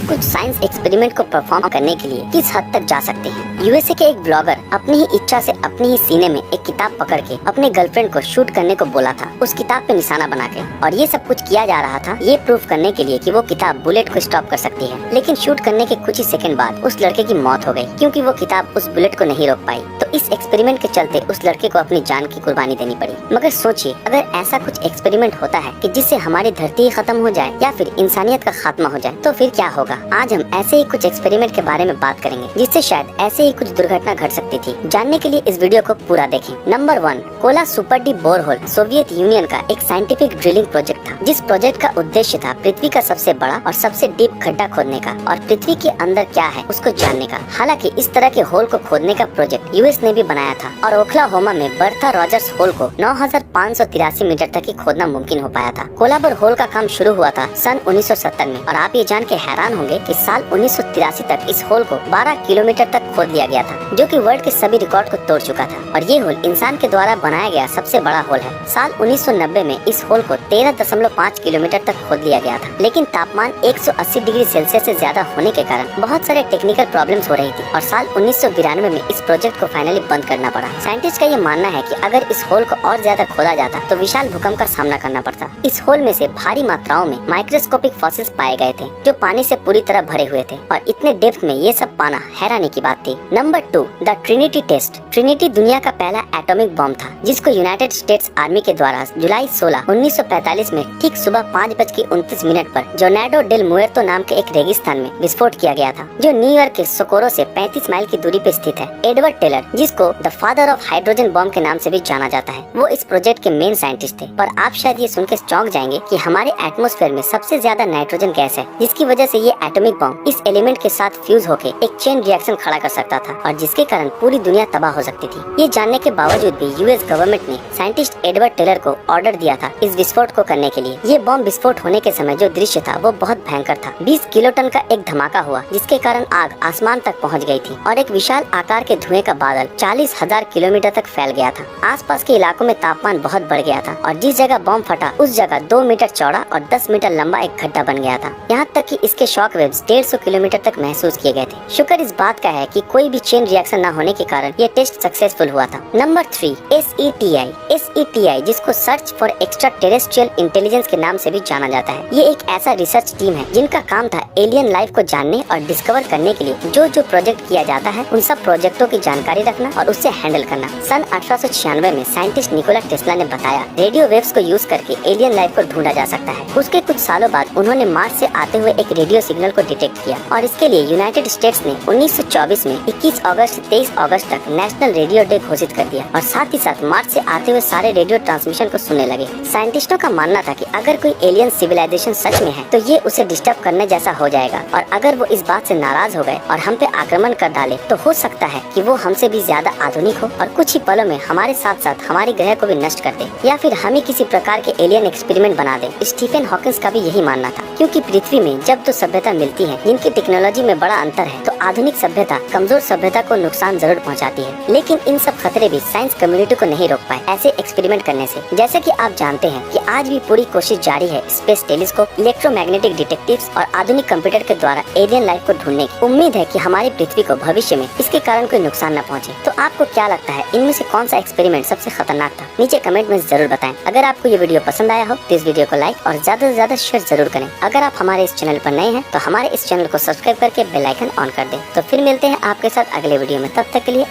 कुछ science experiment को perform करने के लिए किस हद तक जा सकते हैं। यूएसए के एक ब्लॉगर अपनी ही इच्छा से अपनी ही सीने में एक किताब पकड़ के अपने गर्लफ्रेंड को शूट करने को बोला था, उस किताब पे निशाना बना के। और ये सब कुछ किया जा रहा था ये प्रूफ करने के लिए कि वो किताब बुलेट को स्टॉप कर सकती है। लेकिन शूट करने के कुछ ही सेकंड बाद उस लड़के की मौत हो गई, क्योंकि वो किताब उस बुलेट को नहीं रोक पाई। तो इस एक्सपेरिमेंट के चलते उस लड़के को अपनी जान की कुर्बानी देनी पड़ी। मगर सोचिए, अगर ऐसा कुछ एक्सपेरिमेंट होता है कि जिससे हमारी धरती ही खत्म हो जाए या फिर इंसानियत का खात्मा हो जाए, तो फिर क्या होगा। आज हम ऐसे ही कुछ एक्सपेरिमेंट के बारे में बात करेंगे जिससे शायद ऐसे ही कुछ दुर्घटना घट सकती थी। जानने के लिए इस वीडियो को पूरा देखें। Number 1, Kola super deep borehole Soviet union का एक साइंटिफिक ड्रिलिंग प्रोजेक्ट था, जिस प्रोजेक्ट का उद्देश्य था पृथ्वी का सबसे बड़ा और सबसे डीप खड्डा खोदने का और पृथ्वी के अंदर क्या है उसको जानने का। हालांकि इस तरह के होल को खोदने का प्रोजेक्ट यूएस ने भी बनाया था और ओक्लाहोमा में बर्था रॉजर्स होल को 9583 मीटर तक ही खोदना मुमकिन हो पाया था। कोलाबर होल का काम शुरू हुआ था सन 1970 में और आप ये जान के हैरान होंगे कि साल 1983 तक इस होल को 12 किलोमीटर तक खोद लिया गया था, जो कि वर्ल्ड के सभी रिकॉर्ड को तोड़ चुका था। और ये होल इंसान के द्वारा बनाया गया सबसे बड़ा होल है। साल 1990 में इस होल को 13.5 किलोमीटर तक खोद लिया गया था, लेकिन तापमान 180 डिग्री सेल्सियस से ज्यादा होने के कारण बहुत सारे टेक्निकल प्रॉब्लम्स हो रही थी और साल 1992 में इस प्रोजेक्ट को फाइनली बंद करना पड़ा। साइंटिस्ट का ये मानना है कि अगर इस होल को और ज्यादा खोदा जाता तो विशाल भूकंप का सामना करना पड़ता। इस होल में से भारी मात्राओं में माइक्रोस्कोपिक फॉसिल्स पाए गए थे जो पानी से पूरी तरह भरे हुए थे और इतने डेप्थ में ये सब पाना हैरानी की बात थी। Number 2, the Trinity test. Trinity दुनिया का पहला एटॉमिक बम था जिसको यूनाइटेड स्टेट्स आर्मी के द्वारा जुलाई 16, 1945 में ठीक सुबह 5:29 पर जोनार्डो डेल मुएर्तो नाम के एक रेगिस्तान में विस्फोट किया गया था, जो न्यूयॉर्क के सोकोरो से 35 माइल की दूरी पे स्थित है। एडवर्ड टेलर, जिसको the father of hydrogen bomb के नाम से भी जाना जाता है, वो इस प्रोजेक्ट के मेन साइंटिस्ट थे। पर आप शायद ये सुनकर चौंक जाएंगे कि हमारे एटमॉस्फेयर में सबसे ज्यादा नाइट्रोजन गैस है, जिसकी वजह से ये एटॉमिक बम इस एलिमेंट के साथ फ्यूज होके एक चेन रिएक्शन खड़ा कर सकता था और जिसके कारण पूरी दुनिया तबाह हो सकती थी। ये जानने के बावजूद भी यूएस गवर्नमेंट ने साइंटिस्ट एडवर्ड टेलर को ऑर्डर दिया था इस विस्फोट को करने के लिए। ये बम विस्फोट होने के समय जो दृश्य था वो बहुत भयंकर था। 20 किलोटन का एक धमाका हुआ जिसके कारण आग आसमान तक पहुंच गई थी और एक विशाल आकार के धुएं का बादल 40,000 किलोमीटर तक फैल गया था। आसपास के इलाकों में तापमान बहुत बढ़ गया था और जिस जगह बम फटा उस जगह 2 मीटर चौड़ा और 10 मीटर लंबा एक गड्ढा बन गया था। यहाँ तक कि इसके शॉक वेव्स 150 किलोमीटर तक महसूस किए गए थे। शुक्र इस बात का है कि कोई भी चेन रिएक्शन न होने के कारण ये टेस्ट सक्सेसफुल हुआ था। Number 3, SETI। SETI, जिसको search for extra terrestrial intelligence के नाम से भी जाना जाता है, ये एक ऐसा रिसर्च टीम है जिनका काम था एलियन लाइफ को जानने और डिस्कवर करने के लिए जो प्रोजेक्ट किया जाता है उन सब प्रोजेक्टों की जानकारी रखना और उससे हैंडल करना। सन 1896 में साइंटिस्ट निकोला टेस्ला ने बताया रेडियो वेव्स को यूज करके एलियन लाइफ को ढूंढा जा सकता है। उसके कुछ सालों बाद उन्होंने मार्स से आते हुए एक रेडियो सिग्नल को डिटेक्ट किया और इसके लिए यूनाइटेड स्टेट्स ने 1924 में 21 अगस्त से 23 अगस्त तक नेशनल रेडियो डे घोषित कर दिया और साथ ही साथ मार्स से आते हुए सारे रेडियो ट्रांसमिशन को सुनने लगे। साइंटिस्टों का मानना था कि अगर कोई एलियन सिविलाइजेशन सच में है तो ये उसे डिस्टर्ब करने जैसा हो जाएगा और अगर वो इस बात से नाराज हो गए और हम पे आक्रमण कर डाले तो हो सकता है कि वो हमसे भी ज्यादा आधुनिक हो और कुछ ही पलों में हमारे साथ साथ हमारे ग्रह को भी नष्ट कर दे या फिर हमें किसी प्रकार के एलियन एक्सपेरिमेंट बना दे। स्टीफन हॉकिंस का भी यही मानना था, क्योंकि पृथ्वी में जब दो सभ्यता मिलती है जिनकी टेक्नोलॉजी में बड़ा अंतर है तो आधुनिक सभ्यता कमजोर सभ्यता को नुकसान जरूर पहुंचाती है। लेकिन इन सब खतरे भी साइंस कम्युनिटी को नहीं रोक पाए ऐसे एक्सपेरिमेंट करने से। जैसे कि आप जानते हैं कि आज भी पूरी कोशिश जारी है स्पेस टेलीस्कोप, इलेक्ट्रोमैग्नेटिक डिटेक्टिव्स और आधुनिक कंप्यूटर के द्वारा एलियन लाइफ को ढूंढने की। उम्मीद है कि हमारी पृथ्वी को भविष्य में इसके कारण कोई नुकसान न पहुंचे। तो आपको क्या लगता है इनमें से कौन सा एक्सपेरिमेंट सबसे खतरनाक था? नीचे कमेंट में जरूर बताएं। अगर आपको ये वीडियो पसंद आया हो तो इस वीडियो को लाइक और ज्यादा से ज्यादा शेयर जरूर करें। अगर आप हमारे इस चैनल पर नए हैं तो हमारे इस चैनल को सब्सक्राइब करके बेल आइकन ऑन कर दें। तो फिर मिलते हैं आपके साथ अगले वीडियो में, तब तक के लिए